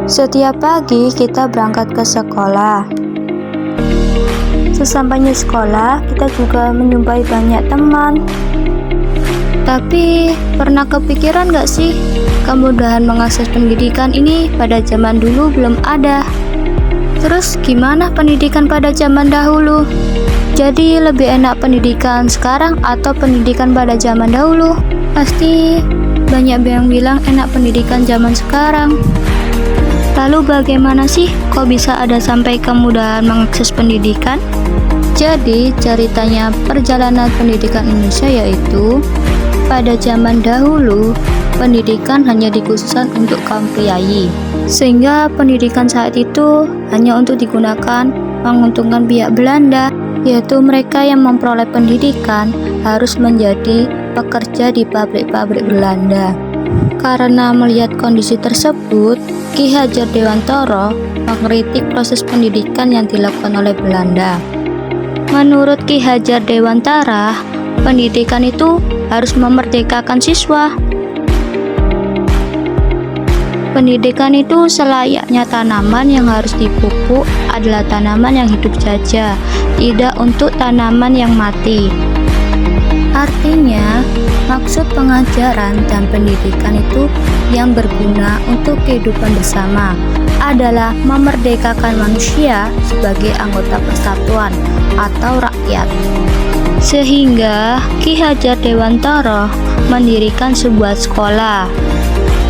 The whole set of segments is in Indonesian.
Setiap pagi kita berangkat ke sekolah. Sesampainya sekolah, kita juga menjumpai banyak teman. Tapi pernah kepikiran gak sih, kemudahan mengakses pendidikan ini pada zaman dulu belum ada. Terus gimana pendidikan pada zaman dahulu? Jadi lebih enak pendidikan sekarang atau pendidikan pada zaman dahulu? Pasti banyak yang bilang enak pendidikan zaman sekarang. Lalu bagaimana sih kok bisa ada sampai kemudahan mengakses pendidikan? Jadi ceritanya perjalanan pendidikan Indonesia yaitu pada zaman dahulu pendidikan hanya dikhususkan untuk kaum priayi, sehingga pendidikan saat itu hanya untuk digunakan menguntungkan pihak Belanda, yaitu mereka yang memperoleh pendidikan harus menjadi pekerja di pabrik-pabrik Belanda. Karena melihat kondisi tersebut, Ki Hajar Dewantara mengkritik proses pendidikan yang dilakukan oleh Belanda. Menurut Ki Hajar Dewantara, pendidikan itu harus memerdekakan siswa. Pendidikan itu selayaknya tanaman yang harus dipupuk adalah tanaman yang hidup saja, tidak untuk tanaman yang mati. Artinya, maksud pengajaran dan pendidikan itu yang berguna untuk kehidupan bersama adalah memerdekakan manusia sebagai anggota persatuan atau rakyat. Sehingga Ki Hajar Dewantara mendirikan sebuah sekolah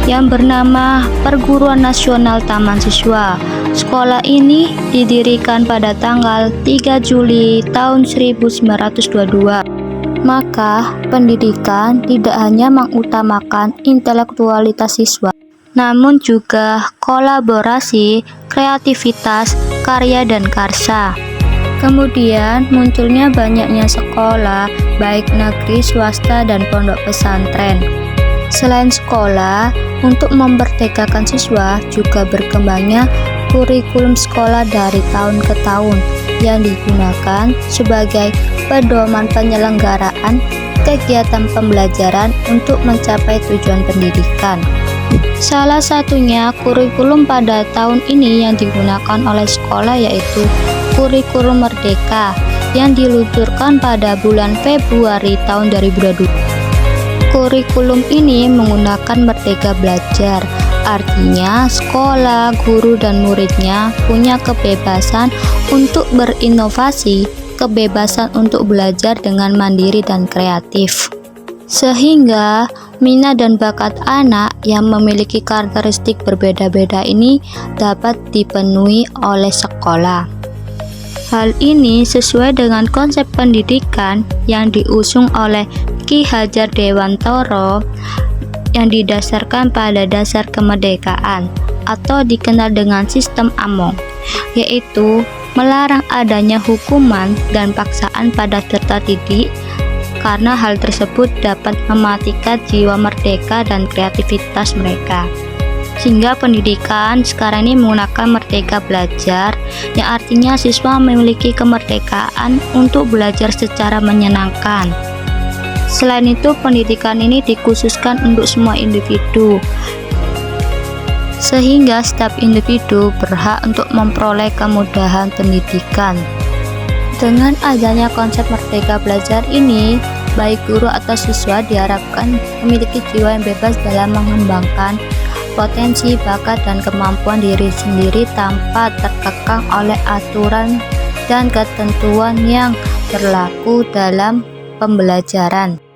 yang bernama Perguruan Nasional Taman Siswa. Sekolah ini didirikan pada tanggal 3 Juli tahun 1922. Maka, pendidikan tidak hanya mengutamakan intelektualitas siswa, namun juga kolaborasi, kreativitas, karya, dan karsa. Kemudian munculnya banyaknya sekolah, baik negeri, swasta, dan pondok pesantren. Selain sekolah, untuk memerdekakan siswa juga berkembangnya kurikulum sekolah dari tahun ke tahun yang digunakan sebagai pedoman penyelenggaraan kegiatan pembelajaran untuk mencapai tujuan pendidikan. Salah satunya kurikulum pada tahun ini yang digunakan oleh sekolah yaitu kurikulum Merdeka yang diluncurkan pada bulan Februari tahun 2022. Kurikulum ini menggunakan Merdeka Belajar. Artinya, sekolah, guru, dan muridnya punya kebebasan untuk berinovasi, kebebasan untuk belajar dengan mandiri dan kreatif. Sehingga, minat dan bakat anak yang memiliki karakteristik berbeda-beda ini dapat dipenuhi oleh sekolah. Hal ini sesuai dengan konsep pendidikan yang diusung oleh Ki Hajar Dewantara yang didasarkan pada dasar kemerdekaan atau dikenal dengan sistem Among, yaitu melarang adanya hukuman dan paksaan pada peserta didik karena hal tersebut dapat mematikan jiwa merdeka dan kreativitas mereka. Sehingga pendidikan sekarang ini menggunakan Merdeka Belajar yang artinya siswa memiliki kemerdekaan untuk belajar secara menyenangkan. Selain itu, pendidikan ini dikhususkan untuk semua individu, sehingga setiap individu berhak untuk memperoleh kemudahan pendidikan. Dengan adanya konsep Merdeka Belajar ini, baik guru atau siswa diharapkan memiliki jiwa yang bebas dalam mengembangkan potensi, bakat, dan kemampuan diri sendiri tanpa terkekang oleh aturan dan ketentuan yang berlaku dalam pembelajaran.